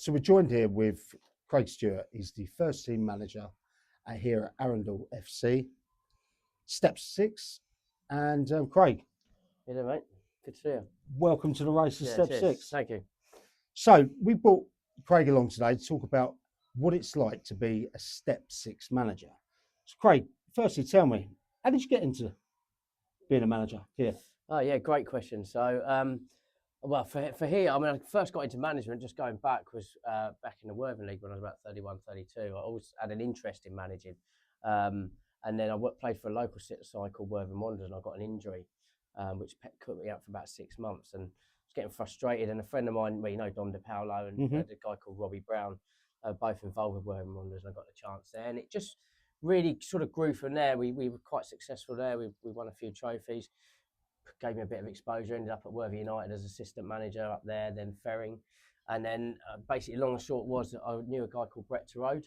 So we're joined here with Craig Stuart. He's the first team manager here at Arundel FC, Step 6. And Craig, You know, mate. Good to see you. welcome to the race of Step cheers. 6. Thank you. So we brought Craig along today to talk about what it's like to be a Step 6 manager. So Craig, firstly, tell me, how did you get into being a manager here? Oh, yeah, great question. So, well, for here, I mean, I first got into management, just going back, was back in the Worthing League when I was about 31, 32. I always had an interest in managing. And then I played for a local side called Worthing Wanderers, and I got an injury, which put me out for about 6 months. And I was getting frustrated. And a friend of mine, well, you know, Don DePaolo and a guy called Robbie Brown, both involved with Worthing Wanderers, and I got the chance there. And it just really sort of grew from there. We were quite successful there. We won a few trophies. Gave me a bit of exposure. Ended up at Worthing United as assistant manager up there, then Ferring, and then basically long and short was that I knew a guy called Brett Terode.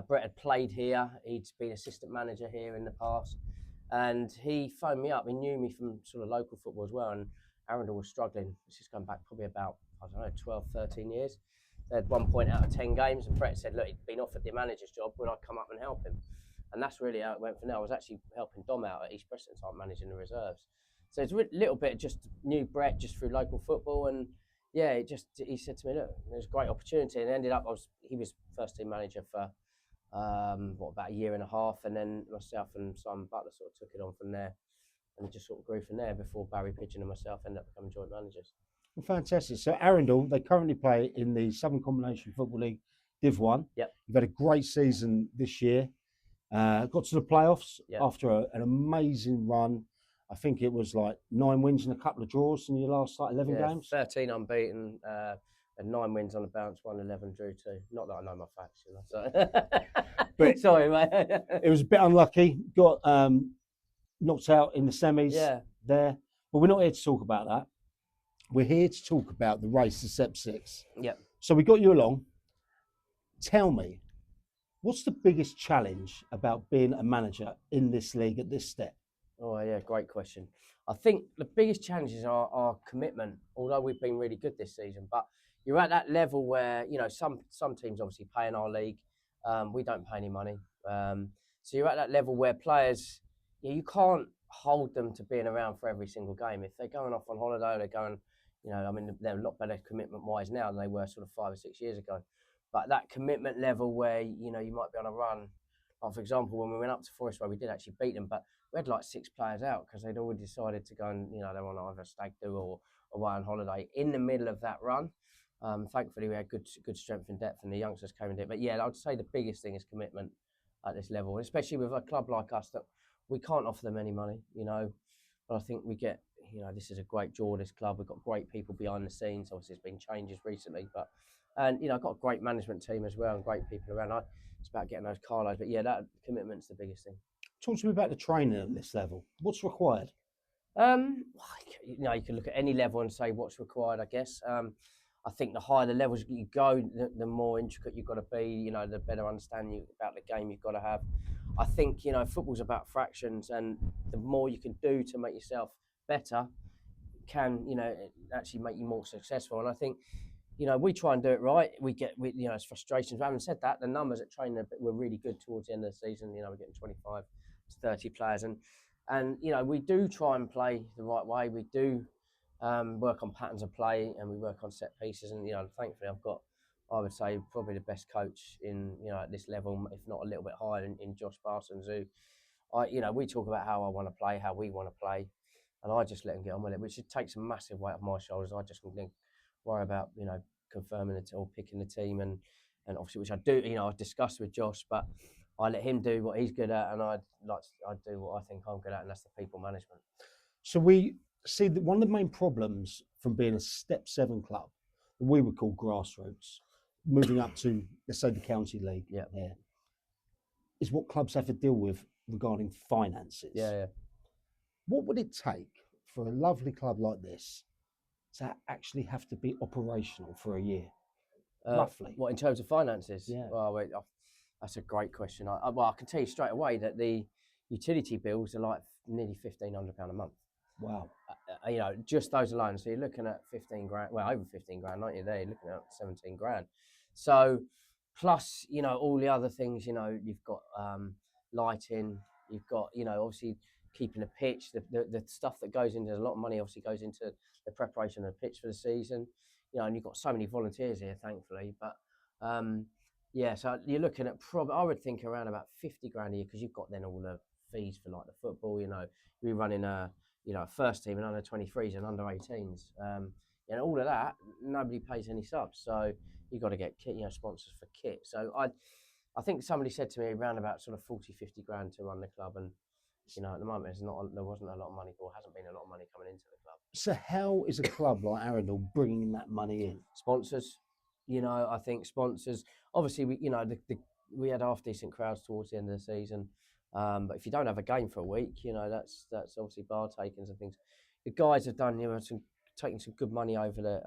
Brett had played here. He'd been assistant manager here in the past, and he phoned me up. He knew me from sort of local football as well, and Arundel was struggling. This is going back probably about, I don't know, 12, 13 years. They had 1 point out of 10 games, and Brett said, look, he'd been offered the manager's job. Would I come up and help him? And that's really how it went from there. I was actually helping Dom out at East Preston time, managing the reserves. So it's a little bit just knew Brett just through local football, and yeah, he said to me, look, there's a great opportunity, and ended up he was first team manager for about a year and a half, and then myself and Simon Butler sort of took it on from there, and it just sort of grew from there before Barry Pigeon and myself ended up becoming joint managers. Well, fantastic. So Arundel, they currently play in the Southern Combination Football League Div 1. Yep. You've had a great season this year. Got to the playoffs after an amazing run. I think it was like 9 wins and a couple of draws in your last 11 games. 13 unbeaten, and 9 wins on the bounce, 1 11 drew 2. Not that I know my facts, you know. So. But sorry, mate. It was a bit unlucky. Got knocked out in the semis there. But we're not here to talk about that. We're here to talk about the race to Step 6. Yep. So we got you along. Tell me, what's the biggest challenge about being a manager in this league at this step? Oh, yeah, great question. I think the biggest challenges are commitment, although we've been really good this season. But you're at that level where, you know, some teams obviously pay in our league. We don't pay any money. So you're at that level where players, you can't hold them to being around for every single game. If they're going off on holiday, they're going, you know, I mean, they're a lot better commitment-wise now than they were sort of 5 or 6 years ago. But that commitment level where, you know, you might be on a run. For example, when we went up to Forest Road, we did actually beat them, but we had like 6 players out because they'd already decided to go and, you know, they were on either a stag do or away on holiday in the middle of that run. Thankfully, we had good strength and depth, and the youngsters came in it. But yeah, I'd say the biggest thing is commitment at this level, especially with a club like us that we can't offer them any money, you know. But I think we get, you know, this is a great draw, this club. We've got great people behind the scenes. Obviously, there's been changes recently, and you know, I've got a great management team as well and great people around. It's about getting those carlos, but yeah, that commitment's the biggest thing. Talk to me about the training at this level. What's required? You know, you can look at any level and say what's required, I guess. I think the higher the levels you go, the more intricate you've got to be, you know, the better understanding about the game you've got to have. I think, you know, football's about fractions, and the more you can do to make yourself better can, you know, actually make you more successful. And I think, you know, we try and do it right. You know, it's frustrations. But having said that, the numbers at training were really good towards the end of the season. You know, we're getting 25 to 30 players. And you know, we do try and play the right way. We do work on patterns of play, and we work on set pieces. And, you know, thankfully I've got, I would say, probably the best coach in, you know, at this level, if not a little bit higher, in Josh Parsons, who, you know, we talk about how I want to play, how we want to play, and I just let him get on with it, which takes a massive weight off my shoulders. I just can worry about, you know, confirming it or picking the team, and obviously, which I do, you know, I discuss with Josh, but I let him do what he's good at, and I do what I think I'm good at, and that's the people management. So we see that one of the main problems from being a Step 7 club, we would call grassroots, moving up to, let's say, the county league, is what clubs have to deal with regarding finances. Yeah. What would it take for a lovely club like this to actually have to be operational for a year, roughly? What, in terms of finances? Yeah. Well, that's a great question. I can tell you straight away that the utility bills are like nearly £1,500 a month. Wow. You know, just those alone. So you're looking at 15 grand, well, over 15 grand, aren't you there? You're looking at 17 grand. So plus, you know, all the other things, you know, you've got lighting, you've got, you know, obviously keeping the pitch, the stuff that goes into, a lot of money obviously goes into the preparation of the pitch for the season, you know, and you've got so many volunteers here, thankfully. But yeah, so you're looking at probably, I would think around about 50 grand a year, because you've got then all the fees for like the football, you know, we're running you know, first team and under 23s and under 18s. And all of that, nobody pays any subs. So you've got to get kit, you know, sponsors for kit. So I think somebody said to me around about sort of 40, 50 grand to run the club. And, you know, at the moment, there wasn't a lot of money, or hasn't been a lot of money coming into the club. So how is a club like Arundel bringing that money in? Sponsors, you know, I think sponsors, obviously, we, you know, we had half decent crowds towards the end of the season. But if you don't have a game for a week, you know, that's obviously bar takings and things. The guys have done, you know, taking some good money over the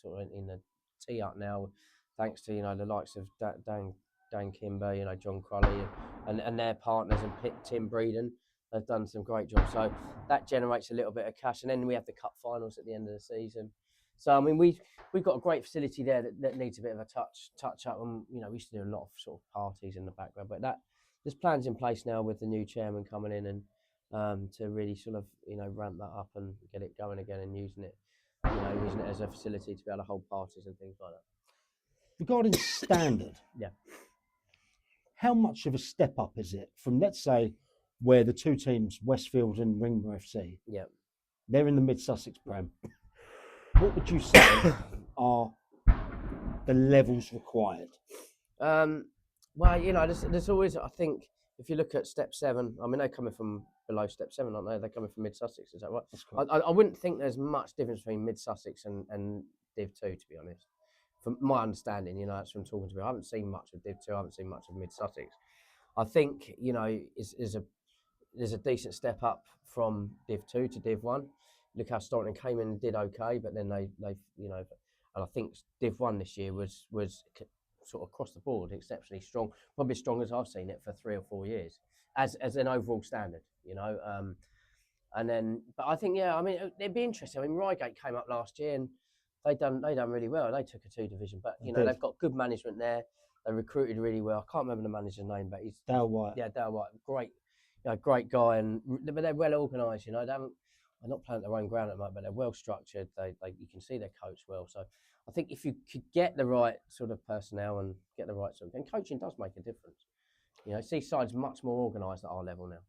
sort of in the tee up now, thanks to, you know, the likes of Dan Kimber, you know, John Crowley and their partners, and Tim Breeden have done some great jobs. So that generates a little bit of cash, and then we have the cup finals at the end of the season. So I mean, we've got a great facility there that needs a bit of a touch up, and you know, we used to do a lot of sort of parties in the background, but there's plans in place now with the new chairman coming in, and to really sort of, you know, ramp that up and get it going again, and using it as a facility to be able to hold parties and things like that. Regarding standard, yeah, how much of a step up is it from, let's say, where the two teams, Westfield and Ringmer FC, yeah, they're in the Mid Sussex Prem? What would you say are the levels required? Well, you know, there's always, I think, if you look at Step 7, I mean, they're coming from below Step 7, aren't they? They're coming from Mid Sussex, is that right? That's correct. I wouldn't think there's much difference between Mid Sussex and Div 2, to be honest. From my understanding, you know, that's from talking to people. I haven't seen much of Div 2, I haven't seen much of Mid Sussex. I think, you know, there's a decent step up from Div 2 to Div 1. Look how Staunton came in and did okay, but then they you know, and I think Div 1 this year was sort of across the board exceptionally strong, probably as strong as I've seen it for 3 or 4 years as an overall standard, you know. And then, but I think, yeah, I mean, it'd be interesting. I mean, Reigate came up last year and they done really well. They took a 2 division, but you know, they've got good management there. They recruited really well. I can't remember the manager's name, but he's Dale White. Yeah, Dale White, great, you know, great guy, but they're well organised. You know, they're not playing at their own ground at the moment, but they're well structured. They you can see they're coached well. So I think if you could get the right sort of personnel and get the right sort of, and coaching does make a difference. You know, see sides much more organised at our level now.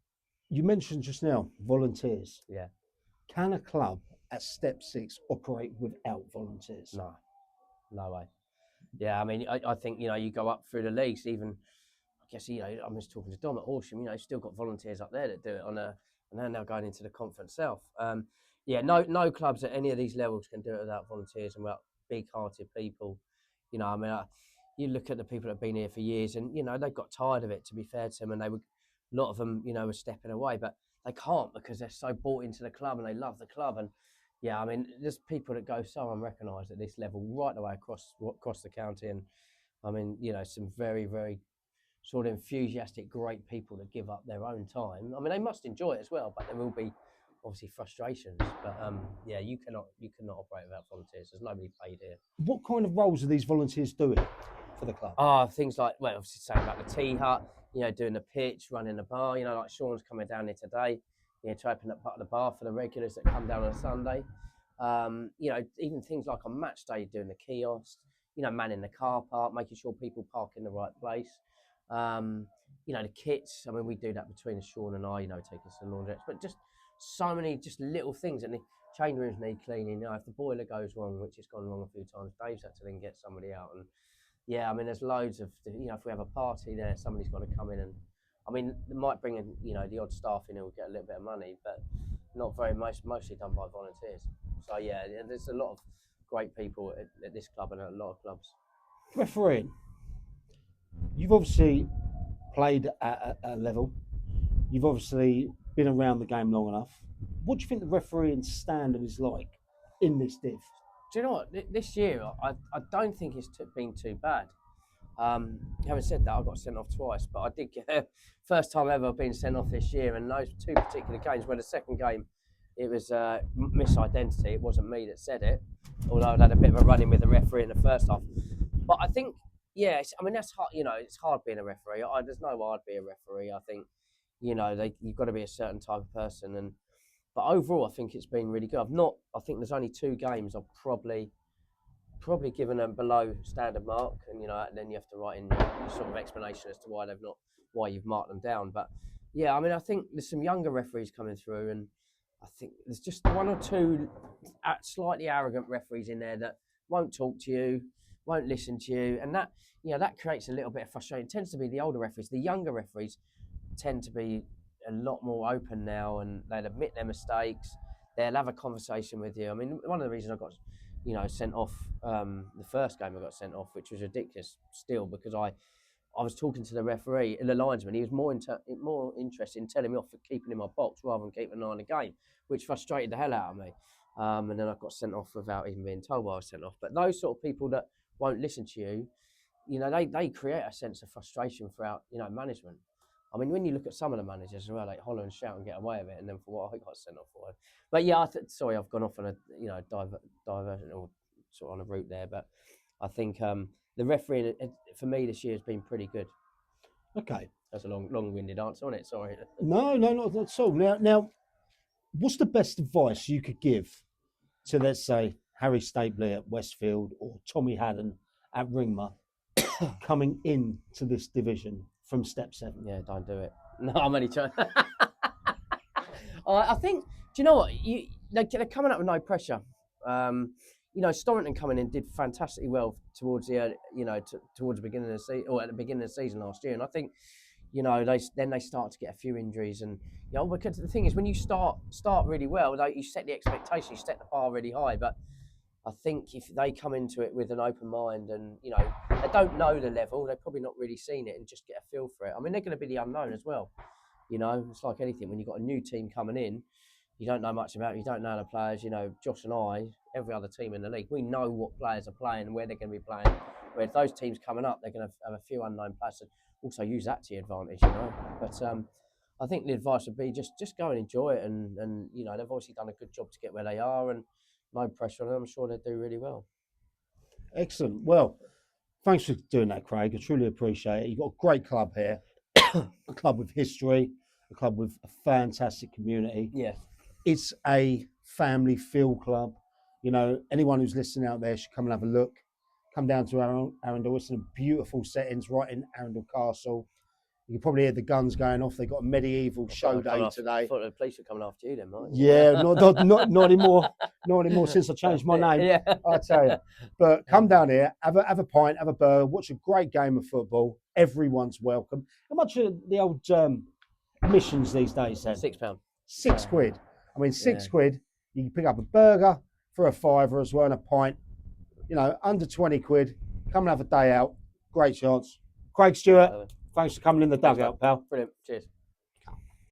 You mentioned just now volunteers. Yeah. Can a club at Step 6 operate without volunteers? No way. Yeah, I mean, I think, you know, you go up through the leagues, even, I guess, you know, I'm just talking to Dom at Horsham, you know, still got volunteers up there that do it and they're now going into the Conference South. Yeah, no clubs at any of these levels can do it without volunteers and without big-hearted people. You know, I mean, you look at the people that have been here for years, and you know, they got tired of it, to be fair to them, and a lot of them, you know, were stepping away, but they can't because they're so bought into the club and they love the club. And yeah, I mean, there's people that go so unrecognised at this level right the way across the county, and I mean, you know, some very, very sort of enthusiastic, great people that give up their own time. I mean, they must enjoy it as well, but there will be obviously frustrations. But yeah, you cannot operate without volunteers. There's nobody paid here. What kind of roles are these volunteers doing for the club? Things like, well, obviously saying about the tea hut, you know, doing the pitch, running the bar. You know, like Sean's coming down here today, you know, to open up part of the bar for the regulars that come down on a Sunday. You know, even things like on match day, doing the kiosks, you know, manning the car park, making sure people park in the right place. You know, the kits, I mean, we do that between Sean and I, you know, take us to the laundrettes, but just so many just little things. And the change rooms need cleaning. You know, if the boiler goes wrong, which has gone wrong a few times, Dave's had to then get somebody out. And yeah, I mean, there's loads of, you know, if we have a party there, somebody's got to come in. And I mean, they might bring in, you know, the odd staff in who will get a little bit of money, but not very much, mostly done by volunteers. So yeah, there's a lot of great people at this club and at a lot of clubs. Refereeing. You've obviously played at a level. You've obviously been around the game long enough. What do you think the refereeing standard is like in this div? Do you know what? This year, I don't think it's been too bad. Having said that, I got sent off twice, but I did get first time ever being sent off this year, and those 2 particular games where the second game it was misidentity. It wasn't me that said it, although I'd had a bit of a run-in with the referee in the first half. But I think, yeah, I mean, that's hard. It's hard being a referee. There's no way I'd be a referee. I think, you've got to be a certain type of person. But overall, I think it's been really good. I think there's only 2 games I've probably given them below standard mark, and then you have to write in your sort of explanation as to why you've marked them down. But yeah, I mean, I think there's some younger referees coming through, and I think there's just 1 or 2 slightly arrogant referees in there that won't talk to you, won't listen to you, and that creates a little bit of frustration. It tends to be the older referees. The younger referees tend to be a lot more open now, and they'll admit their mistakes. They'll have a conversation with you. I mean, one of the reasons I got sent off the first game, I got sent off, which was ridiculous still, because I was talking to the referee, the linesman. He was more interested in telling me off for keeping in my box rather than keeping an eye on the game, which frustrated the hell out of me. And then I got sent off without even being told why I was sent off. But those sort of people that won't listen to you, they create a sense of frustration throughout, management. I mean, when you look at some of the managers as well, like holler and shout and get away with it, and then for what I got sent off for. But yeah, sorry, I've gone off on a diversion or sort of on a route there. But I think the refereeing for me this year has been pretty good. Okay, that's a long-winded answer, isn't it? Sorry. No, not at all. Now, what's the best advice you could give to, let's say, Harry Stapley at Westfield or Tommy Haddon at Ringmer coming into this division from Step 7? Yeah, don't do it. No, I'm only trying. I think, do you know what? They're coming up with no pressure. Storrington coming in did fantastically well towards the towards the beginning of the season, or at the beginning of the season last year. And I think, they start to get a few injuries, and because the thing is, when you start really well, you set the expectation, you set the bar really high. But I think if they come into it with an open mind and, they don't know the level, they've probably not really seen it and just get a feel for it. I mean, they're going to be the unknown as well. It's like anything. When you've got a new team coming in, you don't know much about it, you don't know the players. Josh and I, every other team in the league, we know what players are playing and where they're going to be playing. Whereas those teams coming up, they're going to have a few unknown players. And also use that to your advantage, But I think the advice would be just go and enjoy it. And they've obviously done a good job to get where they are, and no pressure on them. I'm sure they'll do really well. Excellent. Well, thanks for doing that, Craig. I truly appreciate it. You've got a great club here, a club with history, a club with a fantastic community. Yeah. It's a family feel club. Anyone who's listening out there should come and have a look. Come down to Arundel. It's in beautiful settings right in Arundel Castle. You can probably hear the guns going off. They've got a medieval show day today. I thought the police were coming after you then, mate. Yeah, not anymore. Not anymore since I changed my name. Yeah. I tell you. But come down here, have a pint, have a burger, watch a great game of football. Everyone's welcome. How much are the old admissions these days then? £6. £6. I mean, £6. You can pick up a burger for a £5 as well and a pint. Under 20 quid. Come and have a day out. Great chance. Craig Stuart. Thanks for coming in the dugout, pal. Brilliant. Cheers.